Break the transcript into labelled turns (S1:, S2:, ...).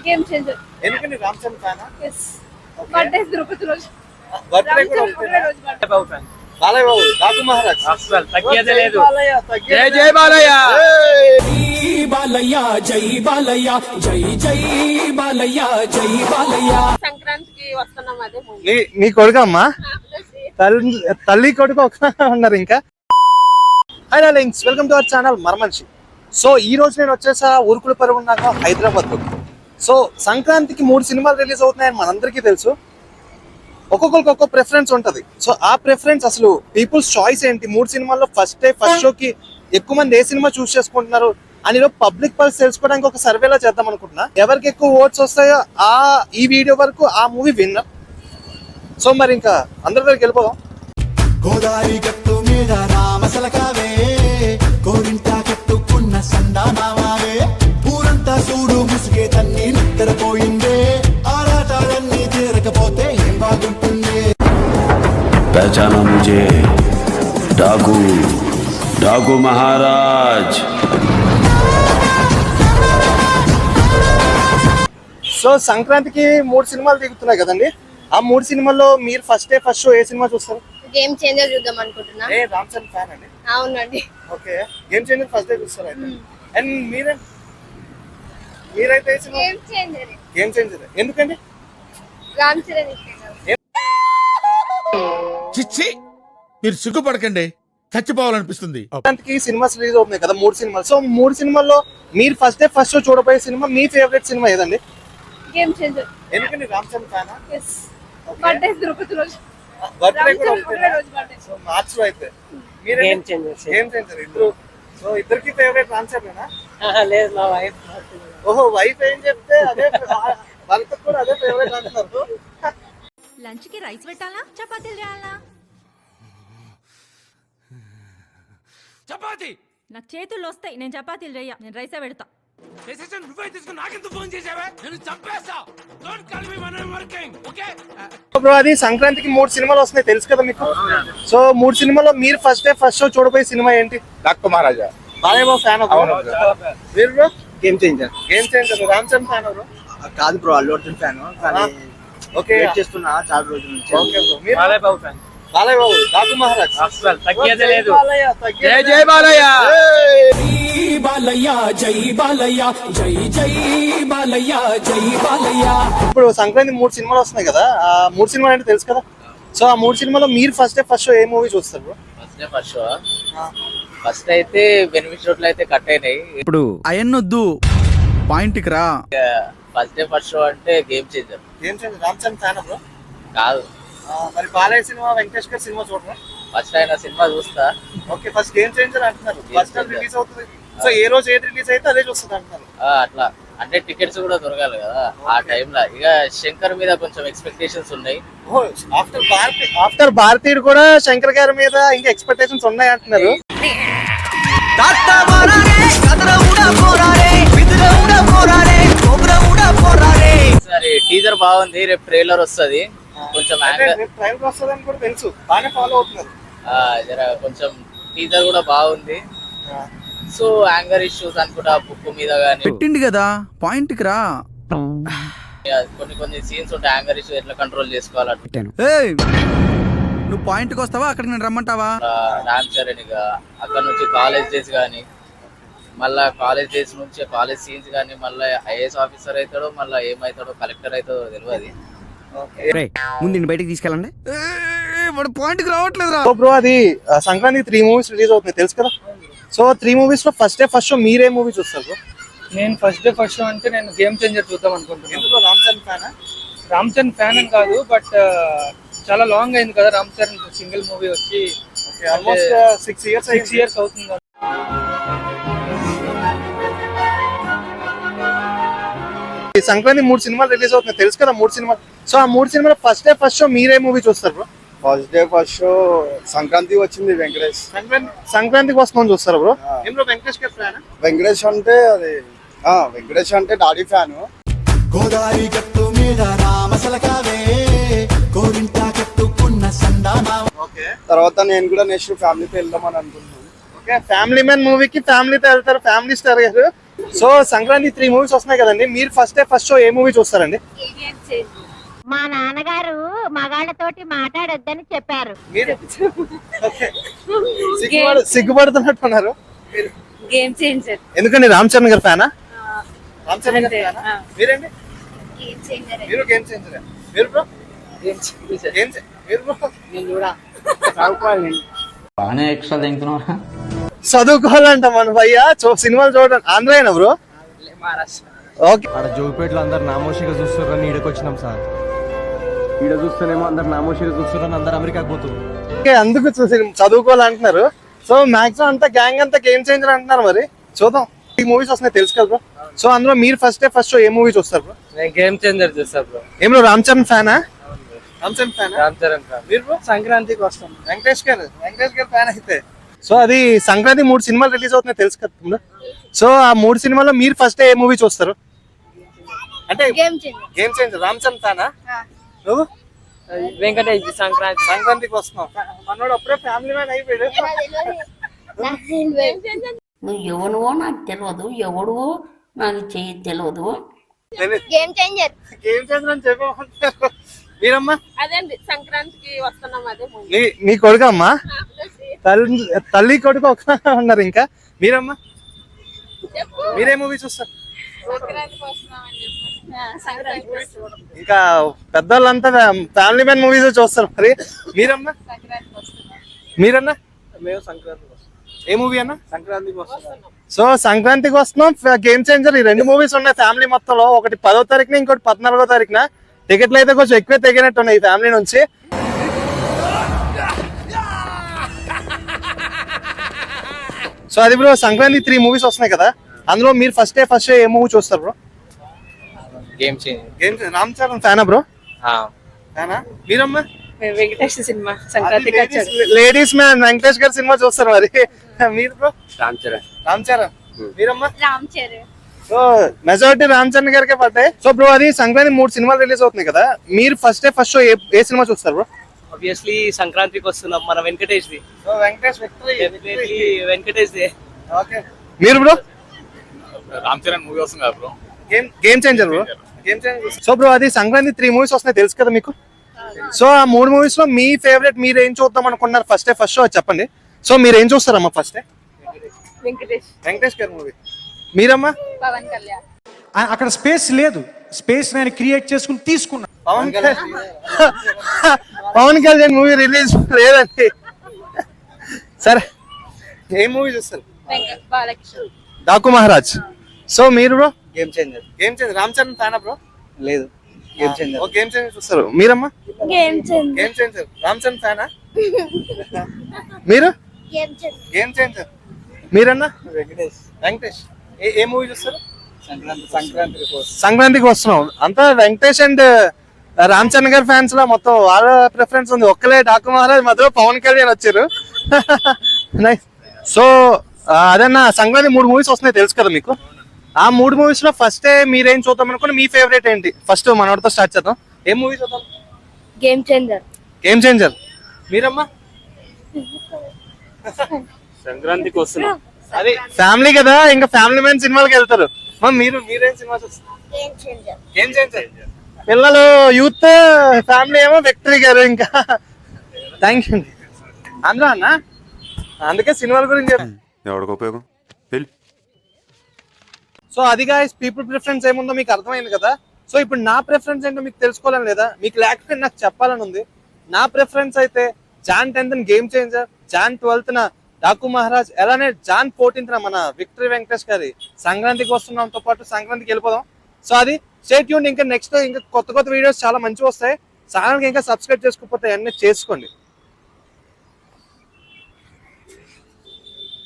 S1: Game changer.
S2: ఎందుకని Ram Charan ఫ్యానా?
S1: yes birthday Tirupati రోజు
S2: birthday కూడా
S1: రోజు బర్త్డే
S3: బాబు ఫ్యాన్.
S2: బాలయ్య బాబు డాకు మహారాజ్
S3: అస్సలు తగ్గేదే లేదు.
S2: జై
S3: జై బాలయ్య.
S4: బాలయ్య జై బాలయ్య జై జై బాలయ్య జై బాలయ్య.
S1: సంక్రాంతికి వస్తున్నాం అదే మూవీ.
S2: నీ కొడుకు అమ్మా తల్లి కొడుకు ఒక ఉన్నారు ఇంకా. Hi darlings, welcome to our channel మరమనిషి. సో ఈ రోజు నేను వచ్చేసా ఊరుకుల పరుగున్నాక హైదరాబాద్ లో. సో సంక్రాంతికి 3 సినిమాలు రిలీజ్ అవుతున్నాయని మనందరికీ తెలుసు. ఒక్కొక్కరికి ఒక్కొక్క ప్రిఫరెన్స్ ఉంటుంది. సో ఆ ప్రిఫరెన్స్ అసలు పీపుల్స్ చాయిస్ ఏంటి, 3 సినిమాల్లో ఫస్ట్ షోకి ఎక్కువ మంది ఏ సినిమా చూస్ చేసుకుంటున్నారు అని పబ్లిక్ పల్స్ తెలుసుకోవడానికి ఒక సర్వేలో చేద్దాం అనుకుంటున్నా. ఎవరికి ఎక్కువ ఓట్స్ వస్తాయో ఈ వీడియో వరకు ఆ మూవీ విన్నర్. సో మరి ఇంకా అందరి దగ్గరికి వెళ్ళిపోదాం.
S4: గోదావరి గట్టు మీద రామసలకావే కోరింటా కట్టుకున్న సందామావే పూరంతా చూడు ముసుగే తన్ని నిద్రపోయిందే ఆరాటాలన్నీ తీరకపోతే ఏం బాగుంటుంది.
S5: पहचाना मुझे डाकू महाराज.
S2: సో సంక్రాంతికి 3 సినిమాలు దిగుతున్నాయి కదండి. ఆ 3 సినిమాల్లో మీరు ఫస్ట్ షో ఏ సినిమా చూస్తారు?
S1: గేమ్ చేంజర్ చూద్దాం అనుకుంటున్నా.
S2: రామ్ చరణ్ ఫ్యాన్ అండి.
S1: అవునండి.
S2: Okay, Game Changer first day చూస్తారు అయితే. అండ్ మీరైతే ఏ సినిమా?
S1: గేమ్ చేంజర్.
S2: గేమ్ చేంజర్ ఎందుకండి?
S1: రామ్ చరణ్ ఇష్టం.
S6: చిచ్చి, మీరు సిగ్గుపడకండి, చచ్చిపోవాలనిపిస్తుంది.
S2: సంక్రాంతికి సినిమాస్ రిలీజ్ అవుతున్నాయి కదా, 3 సినిమాలు. సో 3 సినిమాల్లో మీరు ఫస్ట్ షో చూడబోయే సినిమా, మీ ఫేవరెట్ సినిమా ఏదండి?
S1: గేమ్ చేంజర్.
S2: ఎందుకండి? రామ్ చరణ్ ఫ్యానా?
S1: yes బర్త్డే తిరుపతి రోజు
S2: బర్త్డే కూడా
S1: రోజు బర్త్డే.
S2: సో మార్చ్ లో అయితే
S3: గేమ్ చేంజర్.
S2: గేమ్ చేంజర్ ఇద్దరు. సో ఇద్దరికి ఫేవరెట్ రామ్ చరణ్.
S3: లేదు, మా వైఫ్.
S2: ఓహో, వైఫ్ ఏం చెప్తే అదే వాళ్ళకి కూడా అదే ఫేవరెట్ అంటున్నారు.
S7: లంచ్ కి రైస్ పెట్టాలా, చపాతీలు చేయాలా?
S6: చపాతి
S7: నాకు చేతుల్లో వస్తాయి, నేను చపాతీలు చెయ్య, నేను రైసే పెడతా.
S6: డెసిషన్ నువ్వే తీసుకుని నాకెందుకు ఫోన్ చేసావే? నేను చంపేస్తా. Don't call me when I'm working, okay?
S2: Bro, అది సంక్రాంతికి 3 సినిమాలు వస్తున్నాయి తెలుసు కదా మీకు. సో 3 సినిమాలో మీరు ఫస్ట్ షో చూడబోయే సినిమా ఏంటి?
S6: డాకు మహారాజా.
S2: బాలయ్య బాబు ఫ్యాన్. మీరు bro?
S8: Game Changer.
S2: Game Changer. Ram Charan fan bro?
S8: కాదు బ్రో, అల్లు అర్జున్ ఫ్యాన్. కానీ
S2: ఓకే,
S8: వెయిట్ చేస్తున్నా చాలా రోజుల నుంచి.
S2: Okay bro. మీరు?
S3: బాలయ్య బాబు ఫ్యాన్.
S2: బాలయ్య బాబు డాకు మహారాజ్.
S3: అస్సలు తగ్గేదే లేదు.
S2: జై
S3: జై బాలయ్య.
S4: బాలయ్య జై బాలయ్య జై జై బాలయ్య జై బాలయ్య.
S2: ఇప్పుడు సంక్రాంతి 3 సినిమాలు వస్తున్నాయి కదా, ఆ 3 సినిమాలు అంటే తెలుసు కదా. సో ఆ 3 సినిమాలో మీరు ఫస్ట్ షో ఏ మూవీ చూస్తారు బ్రో?
S9: ఫస్ట్ షో ఫస్ట్ అయితే బెనిఫిట్ రోడ్లు అయితే కట్ అయినాయి.
S6: ఇప్పుడు అయన్నొద్దు, పాయింట్కి రా.
S9: ఫస్ట్ షో అంటే గేమ్ చేంజర్.
S2: గేమ్ చేంజర్. Ram Charan fan bro?
S9: కాదు,
S2: మరి బాలయ్య సినిమా, వెంకటేష్ గారి సినిమా చూడరా?
S9: ఫస్ట్ అయిన సినిమా చూస్తా.
S2: ఓకే, ఫస్ట్ గేమ్ చేంజర్ అంటున్నారు. ఫస్ట్ రిలీజ్ అవుతుంది. సో ఏ రోజు ఏది రిలీజ్ అయితే అదే చూస్తుంది అంటున్నారు.
S9: అట్లా అంటే టికెట్స్ కూడా దొరకాలి కదా ఆ టైంలో. ఇక శంకర్ మీద కొంచెం ఎక్స్పెక్టేషన్స్ ఉన్నాయి.
S2: ఆఫ్టర్ భారతీయుడు కూడా శంకర్ గారి మీద ఇంకా ఎక్స్పెక్టేషన్స్ ఉన్నాయి అంటున్నారు.
S9: సరే, టీజర్ బాగుంది, రేపు ట్రైలర్ వస్తుంది. కొంచెం
S2: ట్రైలర్ వస్తుందని కూడా తెలుసు, బాగానే ఫాలో అవుతున్నారు.
S9: కొంచెం టీజర్ కూడా బాగుంది. సో యాంగర్ ఇష్యూస్ అనుకుంటా బుక్ మీద గానీ
S6: పెట్టిండి కదా, పాయింట్కి రా.
S9: కొన్ని సీన్స్ ఉంటాయి, యాంగర్ ఇష్యూ ఎట్లా కంట్రోల్ చేసుకోవాలంటే.
S6: ఏయ్, నువ్వు పాయింట్కి వస్తావా, అక్కడికి నేను రమ్మంటావా?
S9: రామ్ చరణ్ ఇక అక్కడ నుంచి కాలేజ్ డేస్ కానీ, మళ్ళా కాలేజ్ డేస్ నుంచి కాలేజ్ సీన్స్ కానీ, మళ్ళీ ఐఏఎస్ ఆఫీసర్ అవుతాడో, మళ్ళీ ఏమవుతాడో, కలెక్టర్ అవుతాడో తెలియదు.
S6: ముందు బయటకి తీసుకెళ్ళండి. వాడు పాయింట్కి రావట్లేదురా.
S2: బ్రో, అది సంక్రాంతి 3 మూవీస్ రిలీజ్ అవుతున్నాయి తెలుసు కదా. సో 3 మూవీస్ లో ఫస్ట్ షో మీరే మూవీ చూస్తారు బ్రో?
S3: నేను ఫస్ట్ షో అంటే నేను గేమ్ చేంజర్ చూద్దాం అనుకుంటున్నాను.
S2: ఎందుకు? రామ్ చరణ్ ఫ్యానా?
S3: రామ్ చరణ్ ఫ్యాన్ అని కాదు, బట్ చాలా లాంగ్ అయింది కదా రామ్ చరణ్ సింగిల్ మూవీ వచ్చి.
S2: ఆల్మోస్ట్ 6 ఇయర్స్
S3: అవుతుంది.
S2: సంక్రాంతి 3 సినిమాలు రిలీజ్ అవుతున్నాయి తెలుసు కదా, 3 సినిమాలు. సో ఆ 3 సినిమాలో ఫస్ట్ షో మీరే మూవీ చూస్తారు బ్రో?
S8: ఫస్ట్ షో సంక్రాంతి వచ్చింది, వెంకటేష్.
S2: సంక్రాంతికి వస్తుందని చూస్తారు బ్రో? ఎందులో వెంకటేష్ గారి ఫ్యాన్?
S8: వెంకటేష్ అంటే అది వెంకటేష్ అంటే డాడీ ఫ్యాన్.
S4: గోదావరి గట్టు మీద రామసలకావే కోరింటా కట్టుకున్న సందామావే.
S8: తర్వాత నేను కూడా నెక్స్ట్ ఫ్యామిలీతో వెళ్దామని అనుకుంటున్నాను.
S2: ఓకే, ఫ్యామిలీ మ్యాన్ మూవీకి ఫ్యామిలీతో వెళ్తారు, ఫ్యామిలీ స్టార్ గారు. సో సంక్రాంతి 3 మూవీస్ వస్తున్నాయి కదండి, మీరు ఫస్ట్ షో ఏ మూవీ చూస్తారండి?
S1: Game changer.
S7: మా నాన్నగారు మగాళ్ళతోటి మాట్లాడొద్దని చెప్పారు.
S2: మీరు Okay. సిగ్గుపడుతున్నట్టున్నారు.
S1: గేమ్ చేంజర్.
S2: ఎందుకండి రామ్ చరణ్ గారి ఫ్యానా? రామ్ చరణ్ గారి
S1: అంతే,
S2: ఫ్యానా?
S1: ఆ.
S2: మీరండి?
S1: Game changer.
S2: మీరు గేమ్ చేంజర్. మీరు బ్రో? మీరు బ్రో?
S9: బాగానే ఎక్స్ట్రా తింటున్నా.
S2: చదువుకోవాలంట మన భయ్య, సినిమాలు చూడండి. ఆంధ్రాయనా బ్రో? ఓకే.
S10: ఆడ జోగిపేటలో అందరు నామోషిగా చూస్తున్నారని ఈడకి వచ్చినాం సార్. ఈడ చూస్తేనేమో అందరు నామోషిగా చూస్తున్నారని అందరు అమెరికాకి పోతున్నారు.
S2: ఓకే, అందుకు చదువుకోవాలంటున్నారు. సో మాక్సిమం అంతా గ్యాంగ్ అంతా గేమ్ చేంజర్ అంటున్నారు. మరి చూద్దాం, ఈ మూవీస్ వస్తున్నాయి తెలుసు కదా బ్రో. సో అందులో మీరు ఫస్ట్ షో ఏ మూవీ చూస్తారు బ్రో?
S3: నేను గేమ్ చేంజర్ చూస్తా బ్రో.
S2: ఏం బ్రో, రామ్ చరణ్ ఫ్యానా? రామ్ చరణ్ ఫ్యానా?
S3: రామ్ చరణ్
S2: మీరు బ్రో?
S3: సంక్రాంతికి వస్తాం.
S2: వెంకటేష్ గారు ఫ్యాన్ అయితే. సో అది సంక్రాంతి 3 సినిమాలు రిలీజ్ అవుతున్నాయి తెలుసు కదా. సో ఆ 3 సినిమాల్లో మీరు ఫస్ట్ ఏ మూవీ చూస్తారు? అంటే
S1: గేమ్ చేంజర్.
S2: గేమ్ చేంజర్. రామ్ చరణ్ ఫ్యానా నువ్వు?
S3: వెంకటేష్
S2: సంక్రాంతికి వస్తున్నావు. మనోడు అప్పుడే ఫ్యామిలీ మ్యాన్ అయిపోయాడు.
S11: నువ్వు ఎవనువో నాకు తెలియదు, ఎవడువో నాకు తెలియదు.
S1: గేమ్ చేంజర్.
S2: గేమ్ చేంజర్ అని చెప్పమంటారు. మీరమ్మా?
S1: అదేండి సంక్రాంతికి వస్తున్నాం, అదే
S2: నీ కొడుకమ్మా? తల్లి కొడుకు ఒక ఉన్నారు. ఇంకా మీరమ్మా? మీరే మూవీ చూస్తారు? ఇంకా పెద్దవాళ్ళంతా ఫ్యామిలీ మ్యాన్ మూవీస్ చూస్తారు. మరి మీరమ్మా? మీరన్నా?
S3: మేము సంక్రాంతికి వస్తాం.
S2: ఏ మూవీ అన్నా?
S3: సంక్రాంతికి వస్తున్నాం.
S2: సో సంక్రాంతికి వస్తున్నాం, గేమ్ చేంజర్. ఈ 2 మూవీస్ ఉన్నాయి ఫ్యామిలీ మొత్తంలో. ఒకటి 10వ తారీఖున, ఇంకోటి 14వ తారీఖున. టికెట్లు అయితే కొంచెం ఎక్కువ తెగినట్టు ఉన్నాయి ఈ ఫ్యామిలీ నుంచి. సో అది బ్రో, సంక్రాంతి 3 మూవీస్ వస్తున్నాయి కదా, అందులో మీరు ఫస్ట్ షో ఏ మూవీ చూస్తారు బ్రో?
S9: గేమ్ చేంజర్.
S2: రామ్ చరణ్ ఫ్యానా బ్రో? ఫ్యానా? మీరమ్మా?
S1: వెంకటేష్ సినిమా సంక్రాంతికి వచ్చాడు.
S2: లేడీస్ మ్యాన్ వెంకటేష్ గారి సినిమా చూస్తారు. మరి మీరు బ్రో?
S9: రామ్ చరణ్.
S2: రామ్ చరణ్. మీరమ్మా?
S1: రామ్ చరణ్.
S2: సో మెజారిటీ రామ్ చరణ్ గారికే పడ్డాయి. సో బ్రో, అది సంక్రాంతి 3 సినిమాలు రిలీజ్ అవుతున్నాయి కదా, మీరు ఫస్ట్ షో ఏ సినిమా చూస్తారు బ్రో?
S3: ఆబ్వియస్లీ సంక్రాంతికి వస్తున్నాం, మన Venkatesh the.
S2: So Venkatesh
S3: Venkatesh the.
S2: Okay. మీరు బ్రో?
S9: రామ్ చరణ్ మూవీ వస్తుంది కదా bro.
S2: Game changer bro. Game changer. So bro, అది సంక్రాంతి 3 మూవీస్ వస్తున్నాయి తెలుసు కదా మీకు. సో ఆ 3 మూవీస్ లో మీ ఫేవరెట్, మీరు ఏం చూద్దాం అనుకున్నారు ఫస్ట్ షో చెప్పండి. సో మీరు ఏం చూస్తారమ్మా ఫస్ట్? వెంకటేష్ గారి మూవీ. మీరమ్మా?
S1: పవన్ కళ్యాణ్.
S10: అక్కడ స్పేస్ లేదు, స్పేస్ నేను క్రియేట్ చేసుకుని తీసుకున్నా.
S2: పవన్ కళ్యాణ్ మూవీ రిలీజ్ లేదండి. సరే, ఏ మూవీ చూస్తారు?
S1: బాలకృష్ణ.
S2: డాకు మహారాజ్. సో మీరు బ్రో?
S3: గేమ్ చేంజర్.
S2: గేమ్ చేంజర్. రామ్ చరణ్ ఫ్యానా బ్రో?
S3: లేదు, గేమ్ చేంజర్.
S2: గేమ్ చేంజర్ చూస్తారు. మీరమ్మా?
S1: గేమ్ చేంజర్.
S2: గేమ్ చేంజర్. రామ్ చరణ్ ఫ్యానా? మీరు?
S1: గేమ్ చేంజర్.
S2: గేమ్ చేంజర్. మీరన్నా?
S3: వెంకటేష్.
S2: ఏ మూవీ చూస్తారు?
S3: సంక్రాంతికి
S2: వస్తున్నాం. అంతా వెంకటేష్ అండ్ రామ్ చరణ్ గారి ఫ్యాన్స్ లో మొత్తం వాళ్ళ ప్రిఫరెన్స్ ఉంది. ఒక్కలే డాకు మహారాజ్ మధ్యలో పవన్ కళ్యాణ్ వచ్చారు. నైస్. సో అదన్నా సంక్రాంతి 3 మూవీస్ వస్తున్నాయి తెలుసు కదా మీకు. ఆ 3 మూవీస్ లో ఫస్ట్ మీరేం చూద్దాం అనుకోండి, మీ ఫేవరెట్ ఏంటి? ఫస్ట్ మనోడితో స్టార్ట్ చేద్దాం. ఏ మూవీ చూద్దాం?
S1: గేమ్ చేంజర్.
S2: గేమ్ చేంజర్. మీరమ్మా?
S3: సంక్రాంతికి వస్తున్నాం.
S2: అది ఫ్యామిలీ కదా, ఇంకా ఫ్యామిలీ మ్యాన్ సినిమాలకి వెళ్తారు. మీరేం సినిమా చూస్తారు? గేమ్ చేంజర్. పిల్లలు యూత్, ఫ్యామిలీ ఏమో విక్టరీ గారు. ఇంకా థ్యాంక్ యూ అండి. అందులో అన్న అందుకే సినిమాల గురించి
S5: ఎవరికి ఉపయోగం?
S2: సో అది గాయ్స్, పీపుల్ ప్రిఫరెన్స్ ఏముందో మీకు అర్థమైంది కదా. సో ఇప్పుడు నా ప్రిఫరెన్స్ ఏంటో మీకు తెలుసుకోవాలని లేదా? మీకు లేకపోతే నాకు చెప్పాలని ఉంది. నా ప్రిఫరెన్స్ అయితే Jan 10th game changer, Jan 12th Daaku Maharaaj, అలానే జాన్ 14th మన విక్టరీ వెంకటేష్ గారి సంక్రాంతికి వస్తున్నాంతో పాటు సంక్రాంతికి వెళ్ళిపోదాం. సో అది స్టే ట్యూన్డ్. ఇంకా నెక్స్ట్ ఇంకా కొత్త వీడియోస్ చాలా మంచిగా వస్తాయి. ఛానల్కి ఇంకా సబ్స్క్రైబ్ చేసుకోకపోతే అన్నీ చేసుకోండి.